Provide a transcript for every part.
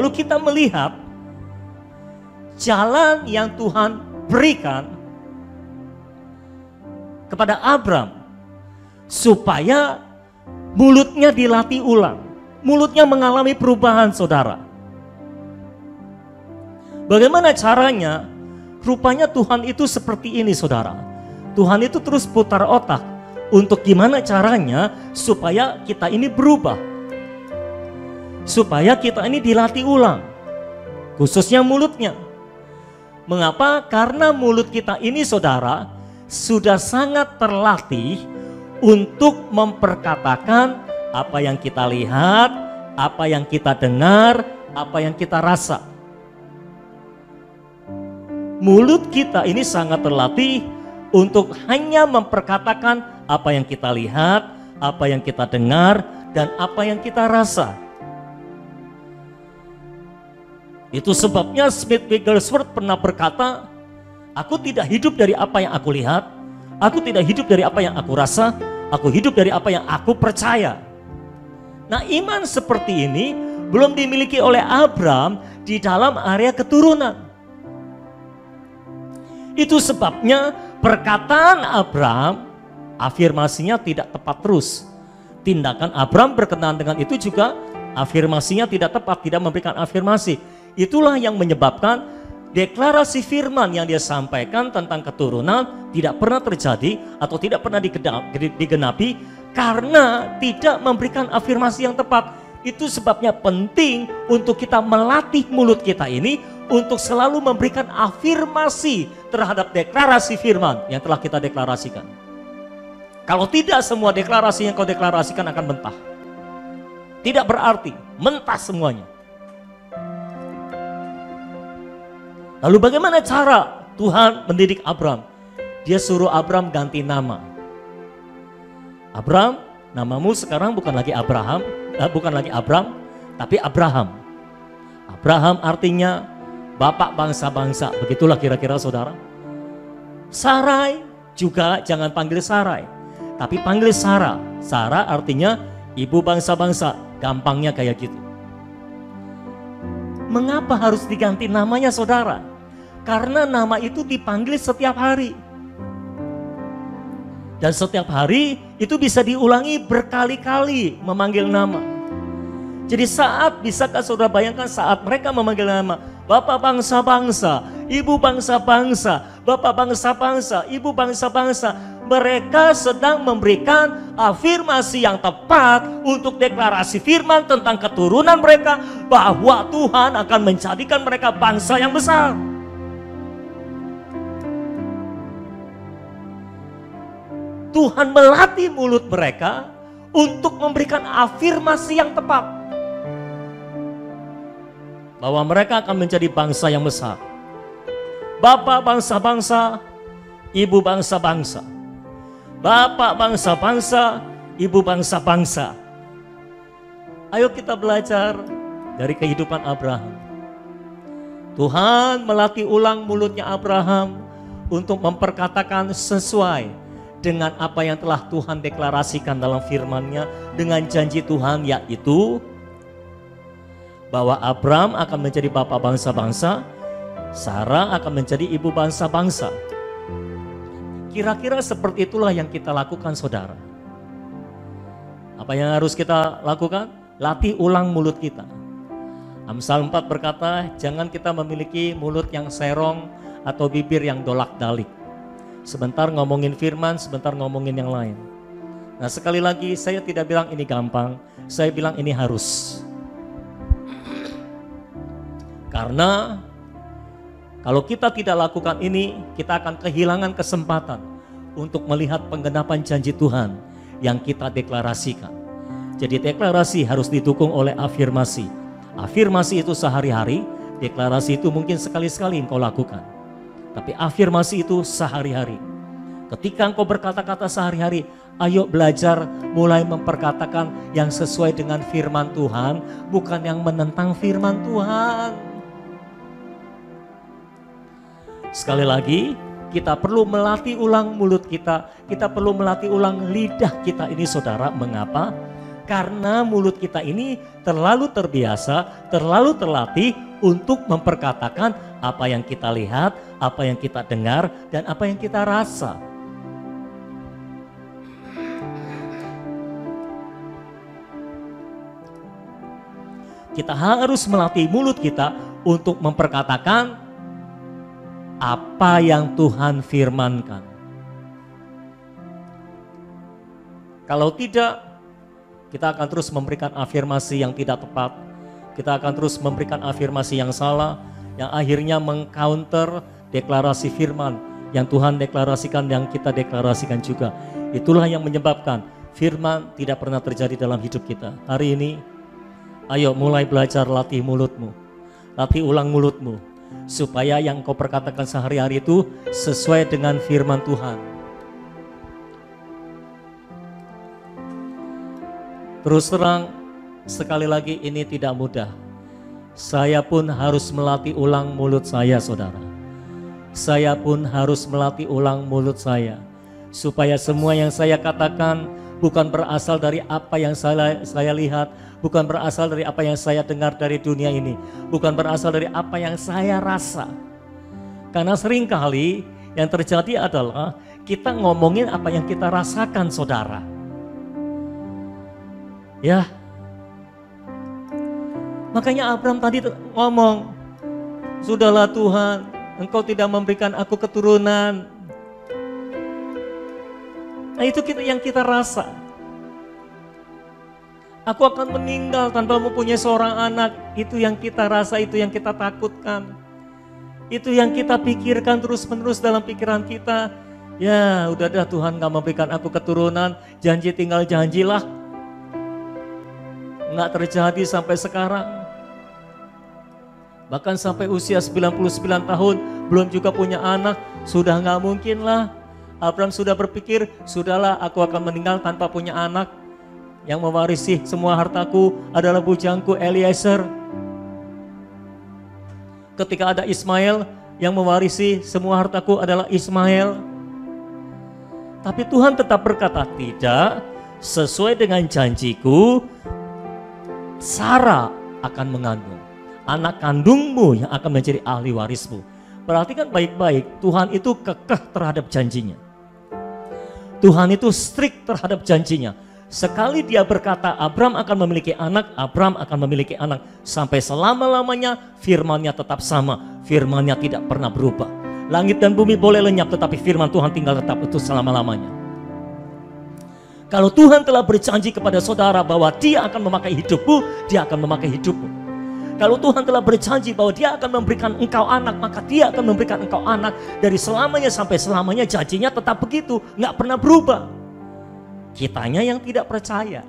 Lalu kita melihat jalan yang Tuhan berikan kepada Abram supaya mulutnya dilatih ulang. Mulutnya mengalami perubahan, saudara. Bagaimana caranya? Rupanya Tuhan itu seperti ini, saudara. Tuhan itu terus putar otak untuk gimana caranya supaya kita ini berubah. Supaya kita ini dilatih ulang. Khususnya mulutnya. Mengapa? Karena mulut kita ini, saudara, sudah sangat terlatih untuk memperkatakan apa yang kita lihat, apa yang kita dengar, apa yang kita rasa. Mulut kita ini sangat terlatih untuk hanya memperkatakan apa yang kita lihat, apa yang kita dengar, dan apa yang kita rasa. Itu sebabnya Smith Wigglesworth pernah berkata, aku tidak hidup dari apa yang aku lihat, aku tidak hidup dari apa yang aku rasa, aku hidup dari apa yang aku percaya. Nah, iman seperti ini belum dimiliki oleh Abram di dalam area keturunan. Itu sebabnya perkataan Abram, afirmasinya tidak tepat terus. Tindakan Abram berkenaan dengan itu juga afirmasinya tidak tepat, tidak memberikan afirmasi. Itulah yang menyebabkan deklarasi firman yang dia sampaikan tentang keturunan tidak pernah terjadi atau tidak pernah digenapi karena tidak memberikan afirmasi yang tepat. Itu sebabnya penting untuk kita melatih mulut kita ini untuk selalu memberikan afirmasi terhadap deklarasi firman yang telah kita deklarasikan. Kalau tidak, semua deklarasi yang kau deklarasikan akan mentah. Tidak berarti, mentah semuanya. Lalu bagaimana cara Tuhan mendidik Abram? Dia suruh Abram ganti nama. Abram, namamu sekarang bukan lagi Abraham, bukan lagi Abram, tapi Abraham. Abraham artinya bapak bangsa-bangsa, begitulah kira-kira, saudara. Sarai juga jangan panggil Sarai, tapi panggil Sarah. Sarah artinya ibu bangsa-bangsa, gampangnya kayak gitu. Mengapa harus diganti namanya, saudara? Karena nama itu dipanggil setiap hari. Dan setiap hari itu bisa diulangi berkali-kali memanggil nama. Jadi bisakah saudara bayangkan saat mereka memanggil nama Bapak bangsa-bangsa, Ibu bangsa-bangsa, Bapak bangsa-bangsa, Ibu bangsa-bangsa, mereka sedang memberikan afirmasi yang tepat untuk deklarasi firman tentang keturunan mereka bahwa Tuhan akan menjadikan mereka bangsa yang besar. Tuhan melatih mulut mereka untuk memberikan afirmasi yang tepat bahwa mereka akan menjadi bangsa yang besar. Bapak bangsa-bangsa, ibu bangsa-bangsa. Bapak bangsa-bangsa, ibu bangsa-bangsa. Ayo kita belajar dari kehidupan Abraham. Tuhan melatih ulang mulutnya Abraham untuk memperkatakan sesuai dengan apa yang telah Tuhan deklarasikan dalam firman-Nya, dengan janji Tuhan, yaitu bahwa Abram akan menjadi bapak bangsa-bangsa, Sarah akan menjadi ibu bangsa-bangsa. Kira-kira seperti itulah yang kita lakukan, saudara. Apa yang harus kita lakukan? Latih ulang mulut kita. Amsal 4 berkata, jangan kita memiliki mulut yang serong atau bibir yang dolak-dalik. Sebentar ngomongin firman, sebentar ngomongin yang lain. Nah, sekali lagi saya tidak bilang ini gampang, saya bilang ini harus. Karena kalau kita tidak lakukan ini, kita akan kehilangan kesempatan untuk melihat penggenapan janji Tuhan yang kita deklarasikan. Jadi deklarasi harus didukung oleh afirmasi. Afirmasi itu sehari-hari, deklarasi itu mungkin sekali-sekali engkau lakukan. Tapi afirmasi itu sehari-hari. Ketika engkau berkata-kata sehari-hari, ayo belajar mulai memperkatakan yang sesuai dengan firman Tuhan, bukan yang menentang firman Tuhan. Sekali lagi, kita perlu melatih ulang mulut kita, kita perlu melatih ulang lidah kita ini, saudara. Mengapa? Karena mulut kita ini terlalu terbiasa, terlalu terlatih untuk memperkatakan apa yang kita lihat, apa yang kita dengar, dan apa yang kita rasa. Kita harus melatih mulut kita untuk memperkatakan apa yang Tuhan firmankan. Kalau tidak, kita akan terus memberikan afirmasi yang tidak tepat. Kita akan terus memberikan afirmasi yang salah, yang akhirnya mengcounter deklarasi firman yang Tuhan deklarasikan, yang kita deklarasikan juga. Itulah yang menyebabkan firman tidak pernah terjadi dalam hidup kita. Hari ini, ayo mulai belajar latih mulutmu. Latih ulang mulutmu, supaya yang kau perkatakan sehari-hari itu sesuai dengan firman Tuhan. Terus terang, sekali lagi ini tidak mudah. Saya pun harus melatih ulang mulut saya, saudara. Saya pun harus melatih ulang mulut saya. Supaya semua yang saya katakan bukan berasal dari apa yang saya lihat, bukan berasal dari apa yang saya dengar dari dunia ini, bukan berasal dari apa yang saya rasa. Karena seringkali yang terjadi adalah kita ngomongin apa yang kita rasakan, saudara. Ya, makanya Abraham tadi ngomong, sudahlah Tuhan, Engkau tidak memberikan aku keturunan. Nah itu yang kita rasa. Aku akan meninggal tanpa mempunyai seorang anak. Itu yang kita rasa, itu yang kita takutkan. Itu yang kita pikirkan terus-menerus dalam pikiran kita. Ya udah dah, Tuhan gak memberikan aku keturunan, janji tinggal janjilah. Nggak terjadi sampai sekarang. Bahkan sampai usia 99 tahun belum juga punya anak, sudah nggak mungkin lah. Abraham sudah berpikir, sudahlah aku akan meninggal tanpa punya anak. Yang mewarisi semua hartaku adalah bujangku Eliezer. Ketika ada Ismail, yang mewarisi semua hartaku adalah Ismail. Tapi Tuhan tetap berkata, tidak, sesuai dengan janjiku, Sarah akan mengandung. Anak kandungmu yang akan menjadi ahli warismu. Perhatikan baik-baik, Tuhan itu kekeh terhadap janjinya. Tuhan itu strict terhadap janjinya. Sekali dia berkata Abraham akan memiliki anak, Abraham akan memiliki anak. Sampai selama-lamanya firman-Nya tetap sama. Firman-Nya tidak pernah berubah. Langit dan bumi boleh lenyap, tetapi firman Tuhan tinggal tetap utuh selama-lamanya. Kalau Tuhan telah berjanji kepada saudara bahwa Dia akan memakai hidupmu, Dia akan memakai hidupmu. Kalau Tuhan telah berjanji bahwa Dia akan memberikan engkau anak, maka Dia akan memberikan engkau anak. Dari selamanya sampai selamanya, janjinya tetap begitu, nggak pernah berubah. Kitanya yang tidak percaya.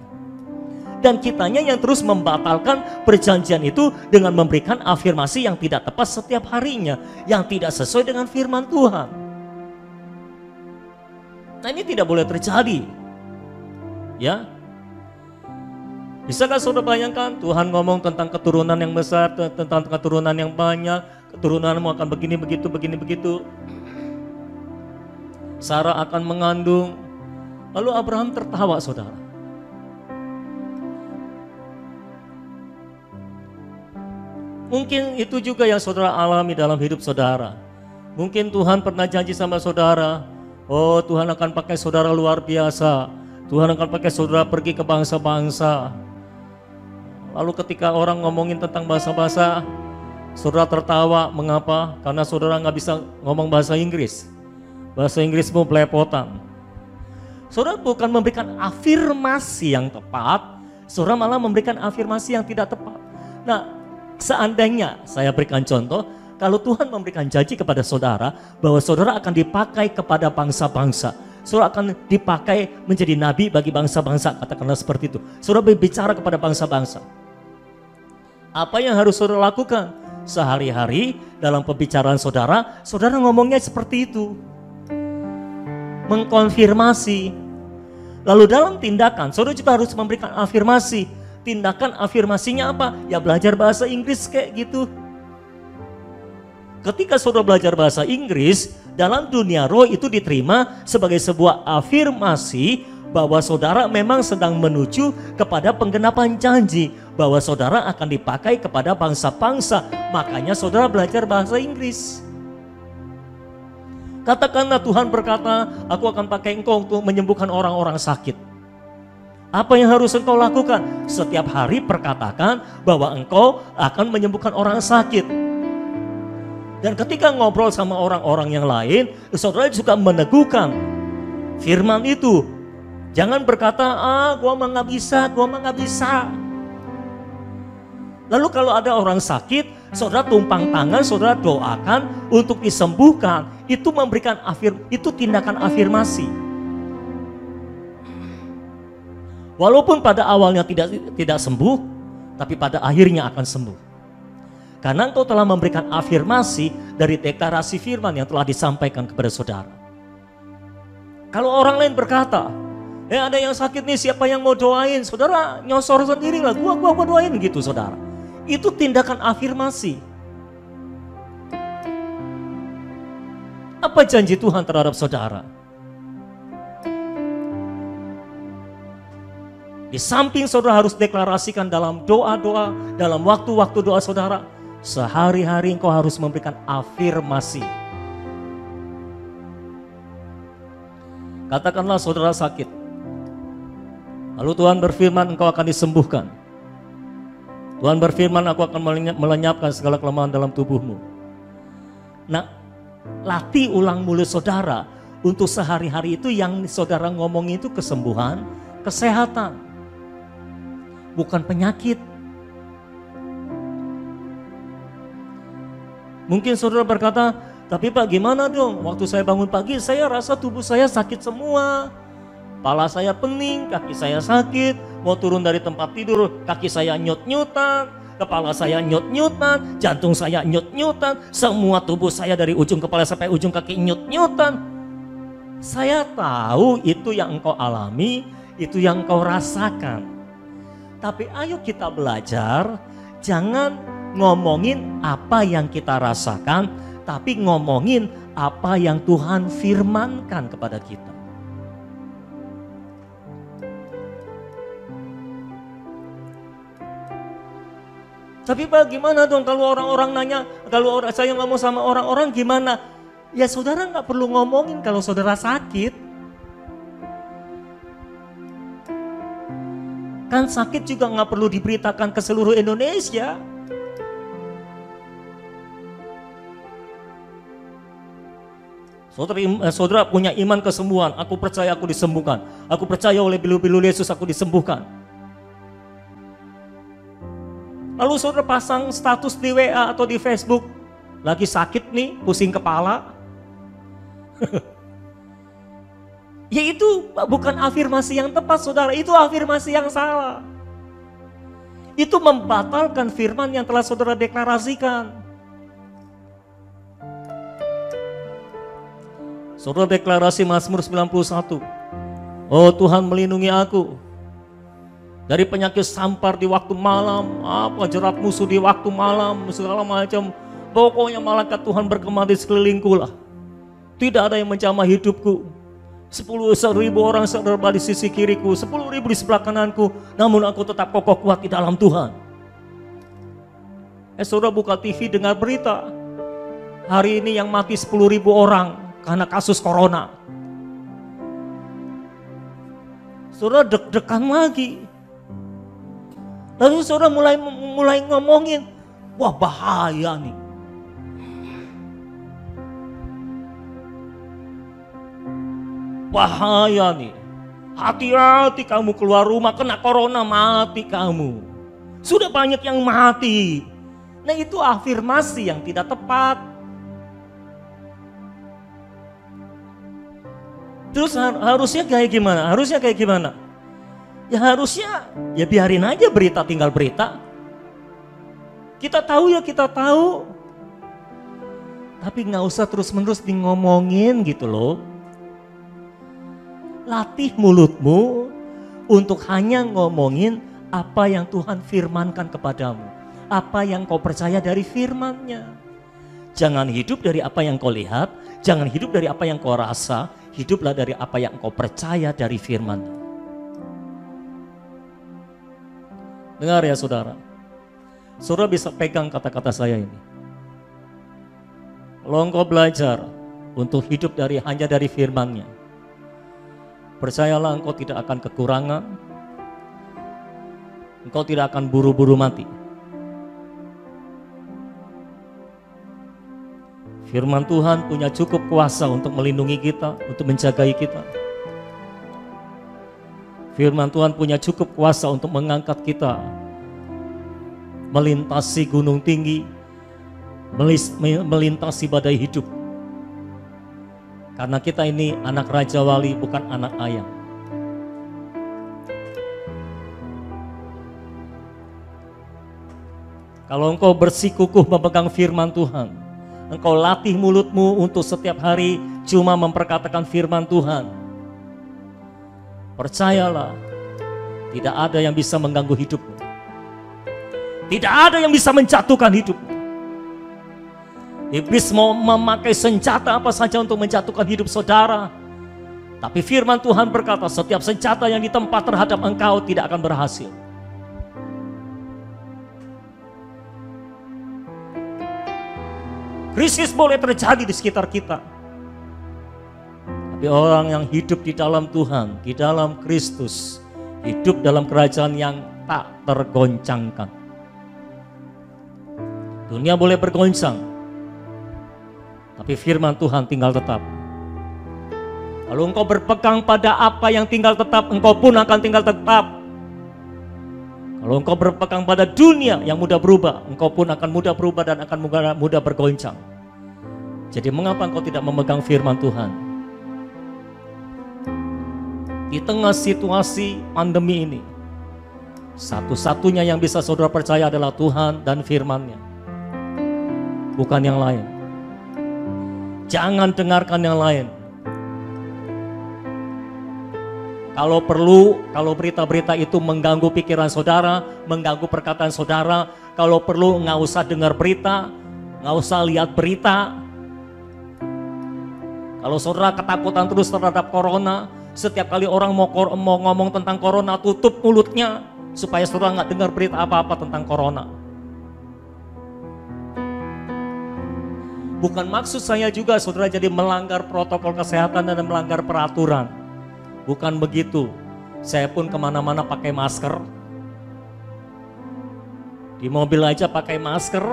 Dan kitanya yang terus membatalkan perjanjian itu dengan memberikan afirmasi yang tidak tepat setiap harinya, yang tidak sesuai dengan firman Tuhan. Nah ini tidak boleh terjadi. Ya, bisakah saudara bayangkan Tuhan ngomong tentang keturunan yang besar, tentang keturunan yang banyak, keturunanmu akan begini begitu, begini begitu. Sarah akan mengandung. Lalu Abraham tertawa, saudara. Mungkin itu juga yang saudara alami dalam hidup saudara. Mungkin Tuhan pernah janji sama saudara, oh Tuhan akan pakai saudara luar biasa. Tuhan akan pakai saudara pergi ke bangsa-bangsa. Lalu ketika orang ngomongin tentang bahasa-bahasa, saudara tertawa. Mengapa? Karena saudara nggak bisa ngomong bahasa Inggris. Bahasa Inggrismu belepotan. Saudara bukan memberikan afirmasi yang tepat, saudara malah memberikan afirmasi yang tidak tepat. Nah, seandainya saya berikan contoh, kalau Tuhan memberikan janji kepada saudara bahwa saudara akan dipakai kepada bangsa-bangsa, saudara akan dipakai menjadi nabi bagi bangsa-bangsa, katakanlah seperti itu. Saudara berbicara kepada bangsa-bangsa. Apa yang harus saudara lakukan? Sehari-hari dalam pembicaraan saudara, saudara ngomongnya seperti itu. Mengkonfirmasi. Lalu dalam tindakan, saudara juga harus memberikan afirmasi. Tindakan afirmasinya apa? Ya belajar bahasa Inggris kayak gitu. Ketika saudara belajar bahasa Inggris, dalam dunia roh itu diterima sebagai sebuah afirmasi bahwa saudara memang sedang menuju kepada penggenapan janji, bahwa saudara akan dipakai kepada bangsa-bangsa. Makanya saudara belajar bahasa Inggris. Katakanlah Tuhan berkata, aku akan pakai engkau untuk menyembuhkan orang-orang sakit. Apa yang harus engkau lakukan? Setiap hari perkatakan bahwa engkau akan menyembuhkan orang sakit. Dan ketika ngobrol sama orang-orang yang lain, saudara juga meneguhkan firman itu. Jangan berkata, gua mah nggak bisa, gua mah nggak bisa. Lalu kalau ada orang sakit, saudara tumpang tangan, saudara doakan untuk disembuhkan. Itu memberikan itu tindakan afirmasi. Walaupun pada awalnya tidak sembuh, tapi pada akhirnya akan sembuh. Karena engkau telah memberikan afirmasi dari deklarasi firman yang telah disampaikan kepada saudara. Kalau orang lain berkata, ada yang sakit nih, siapa yang mau doain? Saudara nyosor sendirilah, gua doain gitu saudara. Itu tindakan afirmasi. Apa janji Tuhan terhadap saudara? Di samping saudara harus deklarasikan dalam doa-doa, dalam waktu-waktu doa saudara, sehari-hari engkau harus memberikan afirmasi. Katakanlah saudara sakit, lalu Tuhan berfirman engkau akan disembuhkan. Tuhan berfirman aku akan melenyapkan segala kelemahan dalam tubuhmu. Nah, latih ulang mulut saudara untuk sehari-hari itu yang saudara ngomong itu kesembuhan, kesehatan. Bukan penyakit. Mungkin saudara berkata, tapi Pak gimana dong? Waktu saya bangun pagi saya rasa tubuh saya sakit semua. Kepala saya pening, kaki saya sakit. Mau turun dari tempat tidur, kaki saya nyut-nyutan. Kepala saya nyut-nyutan, jantung saya nyut-nyutan. Semua tubuh saya dari ujung kepala sampai ujung kaki nyut-nyutan. Saya tahu itu yang engkau alami, itu yang engkau rasakan. Tapi ayo kita belajar, jangan ngomongin apa yang kita rasakan, tapi ngomongin apa yang Tuhan firmankan kepada kita. Tapi Pak gimana dong kalau orang-orang nanya, kalau saya ngomong sama orang-orang gimana? Ya saudara nggak perlu ngomongin kalau saudara sakit. Kan sakit juga nggak perlu diberitakan ke seluruh Indonesia. Saudara punya iman kesembuhan. Aku percaya aku disembuhkan. Aku percaya oleh pilu-pilu Yesus aku disembuhkan. Lalu saudara pasang status di WA atau di Facebook. Lagi sakit nih, pusing kepala. Ya itu bukan afirmasi yang tepat saudara, itu afirmasi yang salah. Itu membatalkan firman yang telah saudara deklarasikan. Saudara deklarasi Mazmur 91. Oh Tuhan melindungi aku dari penyakit sampar di waktu malam, apa jerat musuh di waktu malam, segala macam. Pokoknya malaikat Tuhan bergema di sekelilingku lah. Tidak ada yang menjamah hidupku. 10.000 orang serba di sisi kiriku, 10.000 di sebelah kananku, namun aku tetap kokoh kuat di dalam Tuhan. Saudara buka TV dengar berita, hari ini yang mati 10.000 orang karena kasus corona. Saudara deg-degan lagi. Lalu saudara mulai ngomongin, wah bahaya nih. Bahaya nih, hati-hati kamu keluar rumah kena corona mati kamu. Sudah banyak yang mati. Nah itu afirmasi yang tidak tepat. Terus harusnya kayak gimana? Ya harusnya ya biarin aja berita tinggal berita. Kita tahu ya kita tahu. Tapi gak usah terus-menerus di ngomongin gitu loh. Latih mulutmu untuk hanya ngomongin apa yang Tuhan firmankan kepadamu. Apa yang kau percaya dari firman-Nya. Jangan hidup dari apa yang kau lihat, jangan hidup dari apa yang kau rasa, hiduplah dari apa yang kau percaya dari firman-Nya. Dengar ya saudara. Saudara bisa pegang kata-kata saya ini. Kalau engkau belajar untuk hidup hanya dari firman-Nya, percayalah engkau tidak akan kekurangan, engkau tidak akan buru-buru mati. Firman Tuhan punya cukup kuasa untuk melindungi kita, untuk menjagai kita. Firman Tuhan punya cukup kuasa untuk mengangkat kita melintasi gunung tinggi, melintasi badai hidup. Karena kita ini anak Raja Wali, bukan anak ayam. Kalau engkau bersikukuh memegang firman Tuhan, engkau latih mulutmu untuk setiap hari cuma memperkatakan firman Tuhan, percayalah, tidak ada yang bisa mengganggu hidupmu. Tidak ada yang bisa menjatuhkan hidupmu. Iblis mau memakai senjata apa saja untuk menjatuhkan hidup saudara. Tapi firman Tuhan berkata, setiap senjata yang ditempa terhadap engkau tidak akan berhasil. Krisis boleh terjadi di sekitar kita. Tapi orang yang hidup di dalam Tuhan, di dalam Kristus, hidup dalam kerajaan yang tak tergoncangkan. Dunia boleh bergoncang, tapi firman Tuhan tinggal tetap. Kalau engkau berpegang pada apa yang tinggal tetap, engkau pun akan tinggal tetap. Kalau engkau berpegang pada dunia yang mudah berubah, engkau pun akan mudah berubah dan akan mudah bergoncang. Jadi mengapa engkau tidak memegang firman Tuhan? Di tengah situasi pandemi ini, satu-satunya yang bisa saudara percaya adalah Tuhan dan firman-Nya, bukan yang lain. Jangan dengarkan yang lain. Kalau perlu, kalau berita-berita itu mengganggu pikiran saudara, mengganggu perkataan saudara, kalau perlu nggak usah dengar berita, nggak usah lihat berita. Kalau saudara ketakutan terus terhadap corona, setiap kali orang mau ngomong tentang corona, tutup mulutnya supaya saudara nggak dengar berita apa-apa tentang corona. Bukan maksud saya juga saudara jadi melanggar protokol kesehatan dan melanggar peraturan. Bukan begitu. Saya pun kemana-mana pakai masker. Di mobil aja pakai masker.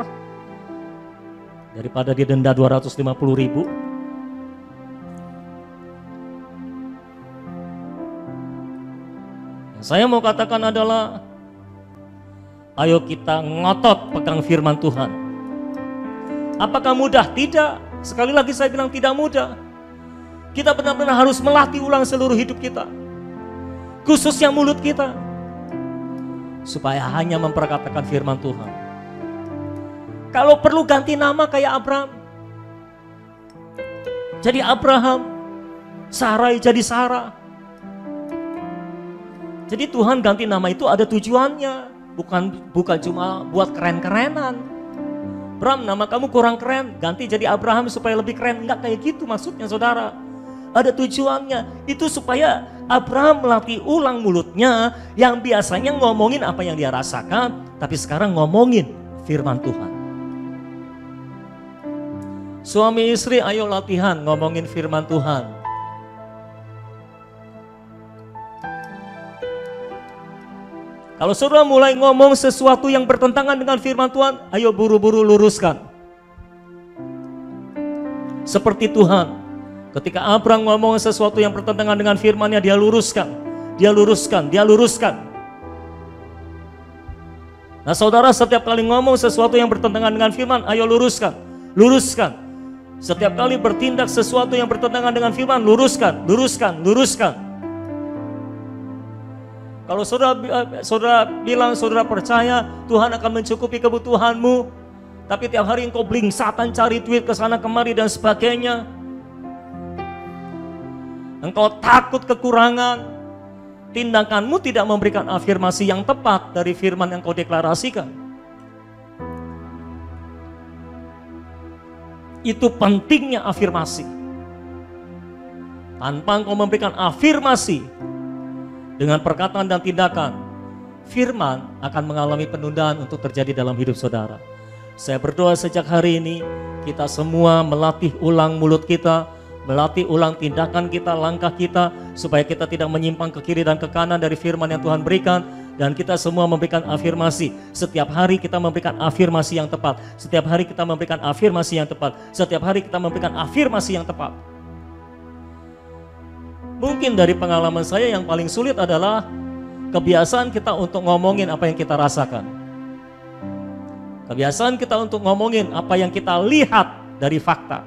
Daripada didenda 250.000. Yang saya mau katakan adalah, ayo kita ngotot pegang firman Tuhan. Apakah mudah? Tidak. Sekali lagi saya bilang tidak mudah. Kita benar-benar harus melatih ulang seluruh hidup kita, khususnya mulut kita, supaya hanya memperkatakan firman Tuhan. Kalau perlu ganti nama kayak Abraham. Jadi Abraham, Sarai jadi Sarah. Jadi Tuhan ganti nama itu ada tujuannya, bukan cuma buat keren-kerenan. Abraham, nama kamu kurang keren, ganti jadi Abraham supaya lebih keren. Enggak kayak gitu maksudnya saudara. Ada tujuannya, itu supaya Abraham melatih ulang mulutnya yang biasanya ngomongin apa yang dia rasakan, tapi sekarang ngomongin firman Tuhan. Suami istri ayo latihan ngomongin firman Tuhan. Kalau saudara mulai ngomong sesuatu yang bertentangan dengan firman Tuhan, ayo buru-buru luruskan. Seperti Tuhan, ketika Abraham ngomong sesuatu yang bertentangan dengan firman-Nya, dia luruskan, dia luruskan, dia luruskan. Nah saudara, setiap kali ngomong sesuatu yang bertentangan dengan firman, ayo luruskan, luruskan. Setiap kali bertindak sesuatu yang bertentangan dengan firman, luruskan, luruskan, luruskan. Kalau saudara bilang saudara percaya Tuhan akan mencukupi kebutuhanmu, tapi tiap hari engkau blingsatan cari duit ke sana kemari dan sebagainya, engkau takut kekurangan, tindakanmu tidak memberikan afirmasi yang tepat dari firman yang kau deklarasikan. Itu pentingnya afirmasi. Tanpa engkau memberikan afirmasi dengan perkataan dan tindakan, firman akan mengalami penundaan untuk terjadi dalam hidup saudara. Saya berdoa sejak hari ini kita semua melatih ulang mulut kita, melatih ulang tindakan kita, langkah kita, supaya kita tidak menyimpang ke kiri dan ke kanan dari firman yang Tuhan berikan. Dan kita semua memberikan afirmasi. Setiap hari kita memberikan afirmasi yang tepat. Setiap hari kita memberikan afirmasi yang tepat. Setiap hari kita memberikan afirmasi yang tepat. Mungkin dari pengalaman saya yang paling sulit adalah kebiasaan kita untuk ngomongin apa yang kita rasakan. Kebiasaan kita untuk ngomongin apa yang kita lihat dari fakta.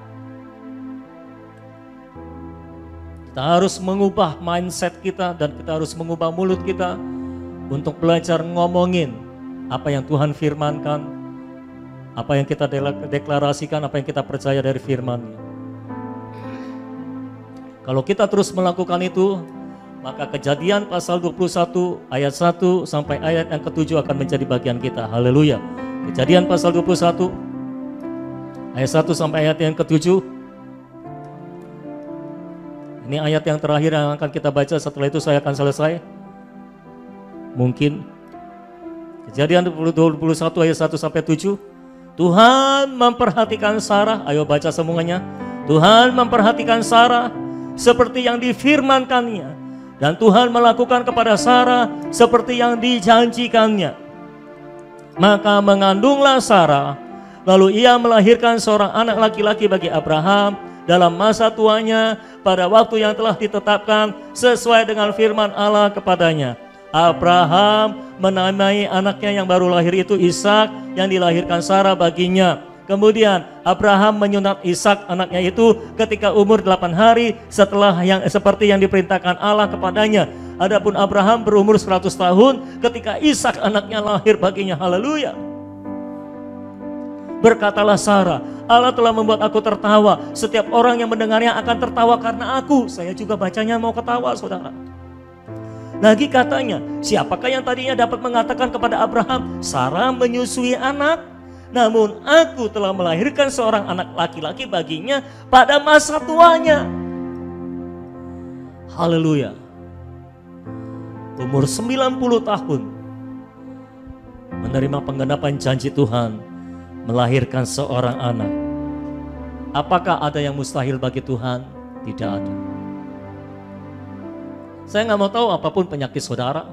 Kita harus mengubah mindset kita dan kita harus mengubah mulut kita untuk belajar ngomongin apa yang Tuhan firmankan, apa yang kita deklarasikan, apa yang kita percaya dari firman-Nya. Kalau kita terus melakukan itu, maka Kejadian pasal 21 ayat 1 sampai ayat yang ke-7 akan menjadi bagian kita. Haleluya. Kejadian pasal 21 ayat 1 sampai ayat yang ke-7. Ini ayat yang terakhir yang akan kita baca, setelah itu saya akan selesai. Mungkin Kejadian 21 ayat 1 sampai 7. Tuhan memperhatikan Sarah, ayo baca semuanya. Tuhan memperhatikan Sarah seperti yang difirmankannya, dan Tuhan melakukan kepada Sarah seperti yang dijanjikannya. Maka mengandunglah Sarah, lalu ia melahirkan seorang anak laki-laki bagi Abraham dalam masa tuanya pada waktu yang telah ditetapkan sesuai dengan firman Allah kepadanya. Abraham menamai anaknya yang baru lahir itu Ishak, yang dilahirkan Sarah baginya. Kemudian Abraham menyunat Ishak anaknya itu ketika umur 8 hari setelah yang seperti yang diperintahkan Allah kepadanya. Adapun Abraham berumur 100 tahun ketika Ishak anaknya lahir baginya. Haleluya. Berkatalah Sarah, Allah telah membuat aku tertawa. Setiap orang yang mendengarnya akan tertawa karena aku. Saya juga bacanya mau ketawa, saudara. Lagi katanya, siapakah yang tadinya dapat mengatakan kepada Abraham, Sarah menyusui anak? Namun aku telah melahirkan seorang anak laki-laki baginya pada masa tuanya. Haleluya. Umur 90 tahun menerima penggenapan janji Tuhan, melahirkan seorang anak. Apakah ada yang mustahil bagi Tuhan? Tidak ada. Saya nggak mau tahu apapun penyakit saudara.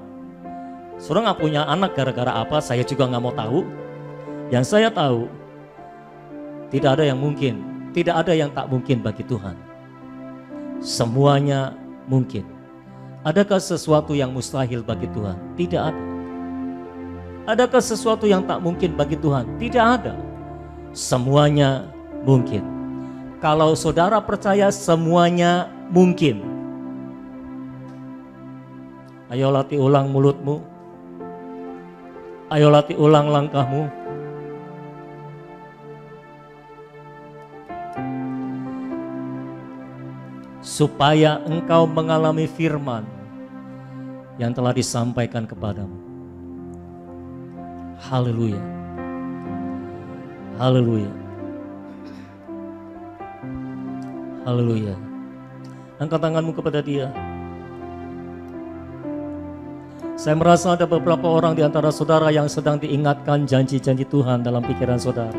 Saudara nggak punya anak gara-gara apa, saya juga nggak mau tahu. Yang saya tahu, tidak ada yang mungkin, tidak ada yang tak mungkin bagi Tuhan. Semuanya mungkin. Adakah sesuatu yang mustahil bagi Tuhan? Tidak ada. Adakah sesuatu yang tak mungkin bagi Tuhan? Tidak ada. Semuanya mungkin. Kalau saudara percaya semuanya mungkin, ayo latih ulang mulutmu. Ayo latih ulang langkahmu. Supaya engkau mengalami firman yang telah disampaikan kepadamu. Haleluya. Haleluya. Haleluya. Angkat tanganmu kepada Dia. Saya merasa ada beberapa orang di antara saudara yang sedang diingatkan janji-janji Tuhan dalam pikiran saudara.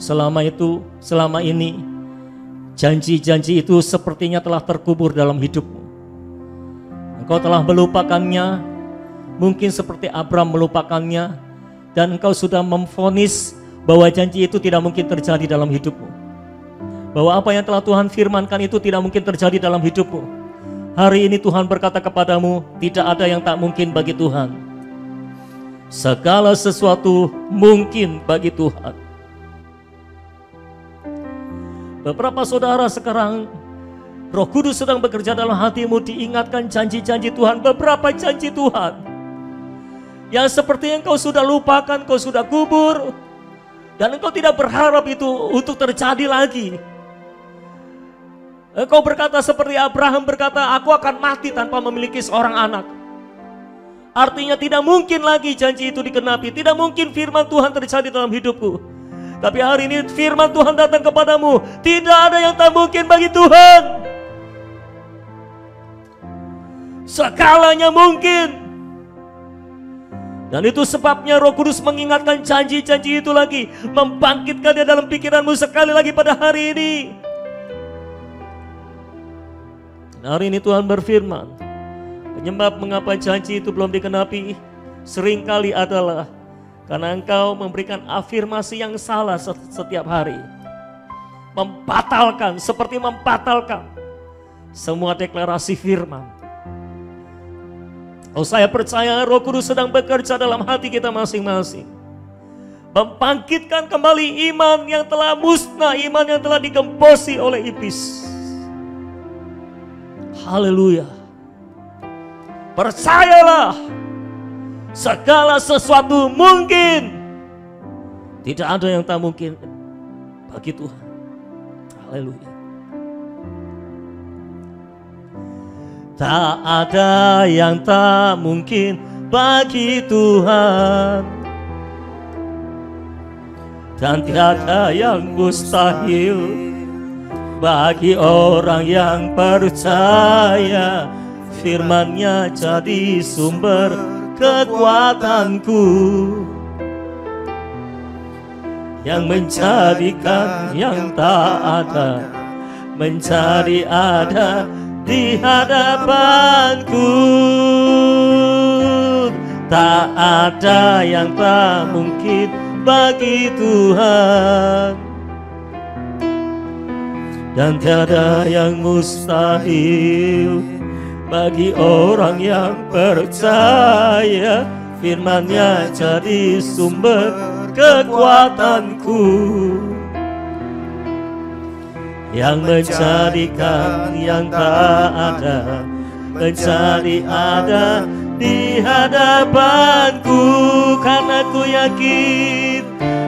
Selama ini, janji-janji itu sepertinya telah terkubur dalam hidupmu. Engkau telah melupakannya, mungkin seperti Abram melupakannya, dan engkau sudah memvonis bahwa janji itu tidak mungkin terjadi dalam hidupmu. Bahwa apa yang telah Tuhan firmankan itu tidak mungkin terjadi dalam hidupmu. Hari ini Tuhan berkata kepadamu, tidak ada yang tak mungkin bagi Tuhan. Segala sesuatu mungkin bagi Tuhan. Beberapa saudara sekarang, Roh Kudus sedang bekerja dalam hatimu, diingatkan janji-janji Tuhan, beberapa janji Tuhan. Yang seperti engkau sudah lupakan, kau sudah kubur, dan engkau tidak berharap itu untuk terjadi lagi. Engkau berkata seperti Abraham berkata, aku akan mati tanpa memiliki seorang anak. Artinya tidak mungkin lagi janji itu dikenapi. Tidak mungkin firman Tuhan terjadi dalam hidupku. Tapi hari ini firman Tuhan datang kepadamu. Tidak ada yang tak mungkin bagi Tuhan. Segalanya mungkin. Dan itu sebabnya Roh Kudus mengingatkan janji-janji itu lagi, membangkitkannya dalam pikiranmu sekali lagi pada hari ini. Dan hari ini Tuhan berfirman, penyebab mengapa janji itu belum dikenapi seringkali adalah karena engkau memberikan afirmasi yang salah setiap hari. Membatalkan, seperti membatalkan semua deklarasi firman. Oh, saya percaya Roh Kudus sedang bekerja dalam hati kita masing-masing, membangkitkan kembali iman yang telah musnah, iman yang telah digembosi oleh iblis. Haleluya. Percayalah, segala sesuatu mungkin. Tidak ada yang tak mungkin bagi Tuhan. Haleluya. Tak ada yang tak mungkin bagi Tuhan, dan tiada yang mustahil bagi orang yang percaya. Firman-Nya jadi sumber kekuatanku, yang menjadikan yang tak ada menjadi ada di hadapanku. Tak ada yang tak mungkin bagi Tuhan, dan tiada yang mustahil bagi orang yang percaya. Firman-Nya jadi sumber kekuatanku, yang menjadikan yang tak ada menjadi ada di hadapanku.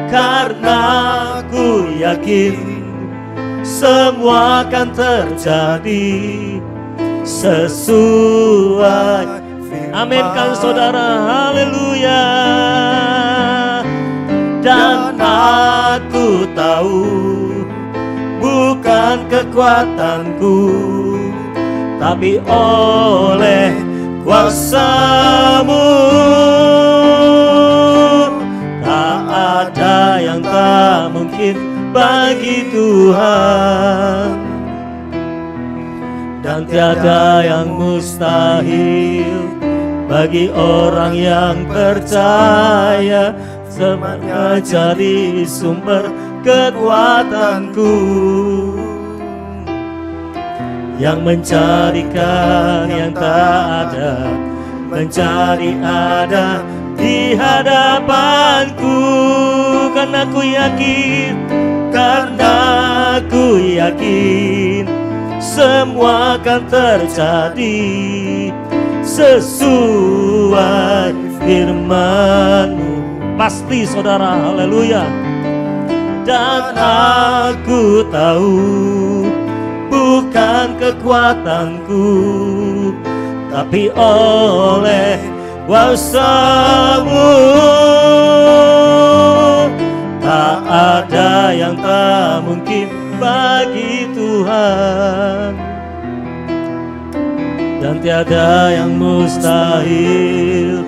Karena ku yakin semua akan terjadi sesuai. Aminkan saudara, haleluya. Dan aku tahu bukan kekuatanku, tapi oleh kuasa-Mu. Tak ada yang tak mungkin bagi Tuhan, dan tiada yang mustahil bagi orang yang percaya. Semuanya jadi sumber kekuatanku, yang menjadikan yang tak ada menjadi ada di hadapanku. Karena ku yakin semua akan terjadi sesuai firman-Mu. Pasti saudara, haleluya. Dan aku tahu bukan kekuatanku, tapi oleh kuasa-Mu. Tak ada yang tak mungkin bagi Tuhan, dan tiada yang mustahil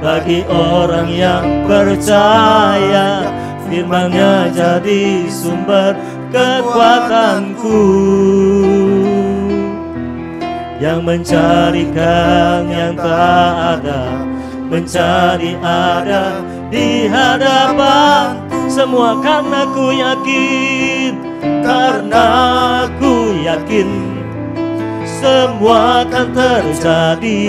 bagi orang yang percaya. Firman-Nya jadi sumber kekuatanku, yang menjadikan yang tak ada menjadi ada di hadapanku. Semua karena ku yakin semua akan terjadi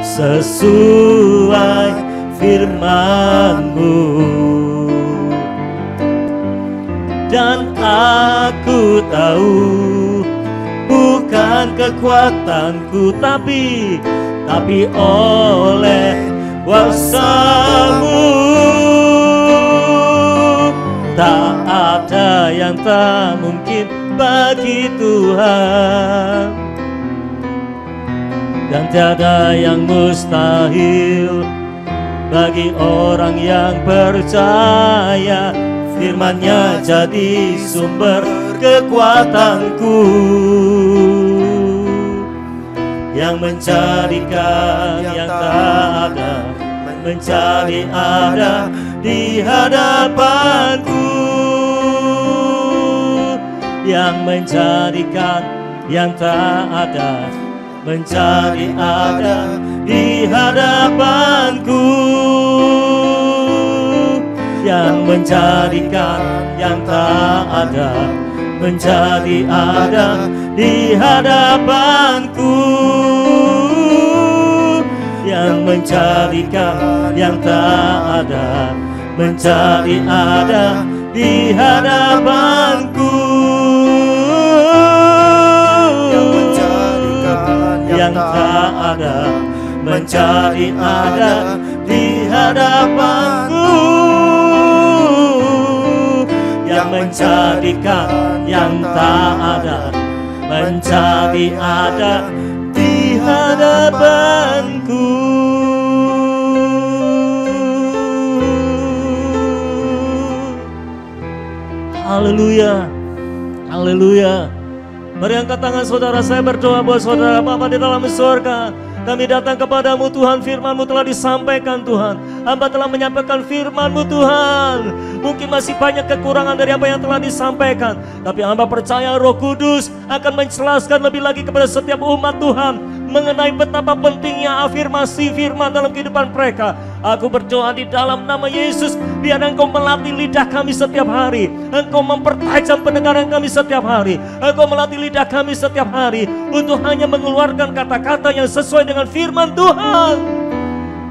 sesuai firman-Mu. Dan aku tahu bukan kekuatanku, tapi oleh kuasa-Mu. Tak ada yang tak mungkin bagi Tuhan, dan tiada yang mustahil bagi orang yang percaya. Firman-Nya jadi sumber kekuatanku, yang menjadikan yang tak ada menjadi ada di hadapanku, yang menjadikan yang tak ada menjadi ada di hadapanku, yang menjadikan yang tak ada menjadi ada di hadapanku, yang menjadikan yang tak ada menjadi ada di hadapanku, yang tak ada menjadi ada di hadapanku, yang menjadikan yang tak ada menjadi ada di hadapanku. Haleluya, haleluya. Mari angkat tangan saudara, saya berdoa buat saudara. Bapa di dalam surga, kami datang kepadamu Tuhan, firman-Mu telah disampaikan Tuhan. Hamba telah menyampaikan firman-Mu Tuhan. Mungkin masih banyak kekurangan dari apa yang telah disampaikan, tapi hamba percaya Roh Kudus akan menjelaskan lebih lagi kepada setiap umat Tuhan mengenai betapa pentingnya afirmasi firman dalam kehidupan mereka. Aku berdoa di dalam nama Yesus, biar Engkau melatih lidah kami setiap hari, Engkau mempertajam pendengaran kami setiap hari, Engkau melatih lidah kami setiap hari untuk hanya mengeluarkan kata-kata yang sesuai dengan firman Tuhan.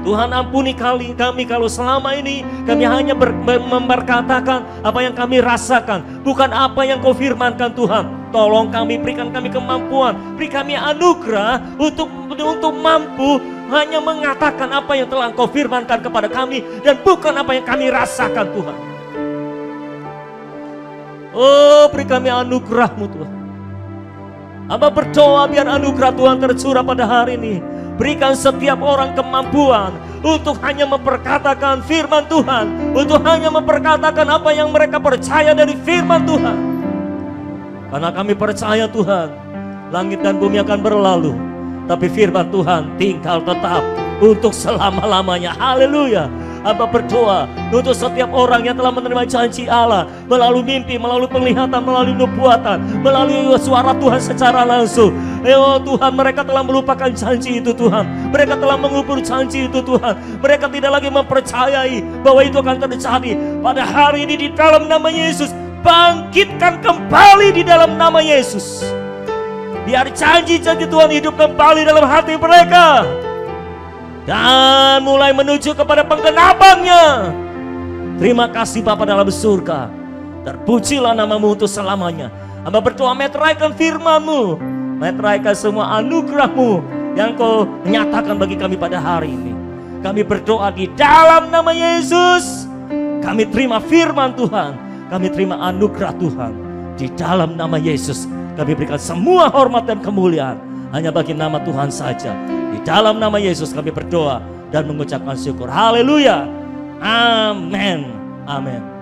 Tuhan, ampuni kami kalau selama ini kami hanya memberkatakan apa yang kami rasakan, bukan apa yang Kau firmankan Tuhan. Tolong kami, berikan kami kemampuan, beri kami anugerah untuk mampu hanya mengatakan apa yang telah Engkau firmankan kepada kami, dan bukan apa yang kami rasakan Tuhan. Oh, beri kami anugerah-Mu Tuhan. Hamba berdoa biar anugerah Tuhan tercurah pada hari ini. Berikan setiap orang kemampuan untuk hanya memperkatakan firman Tuhan, untuk hanya memperkatakan apa yang mereka percaya dari firman Tuhan. Karena kami percaya Tuhan, langit dan bumi akan berlalu, tapi firman Tuhan tinggal tetap untuk selama-lamanya. Haleluya. Hamba berdoa untuk setiap orang yang telah menerima janji Allah melalui mimpi, melalui penglihatan, melalui nubuatan, melalui suara Tuhan secara langsung. Oh Tuhan, mereka telah melupakan janji itu Tuhan. Mereka telah mengubur janji itu Tuhan. Mereka tidak lagi mempercayai bahwa itu akan terjadi. Pada hari ini di dalam nama Yesus, bangkitkan kembali di dalam nama Yesus. Biar janji-janji Tuhan hidup kembali dalam hati mereka, dan mulai menuju kepada penggenapannya. Terima kasih Bapa dalam surga. Terpujilah nama-Mu untuk selamanya. Hamba berdoa, meteraikan firman-Mu, meteraikan semua anugerah-Mu yang Kau nyatakan bagi kami pada hari ini. Kami berdoa di dalam nama Yesus. Kami terima firman Tuhan, kami terima anugerah Tuhan. Di dalam nama Yesus kami berikan semua hormat dan kemuliaan hanya bagi nama Tuhan saja. Di dalam nama Yesus kami berdoa dan mengucapkan syukur. Haleluya. Amin. Amin.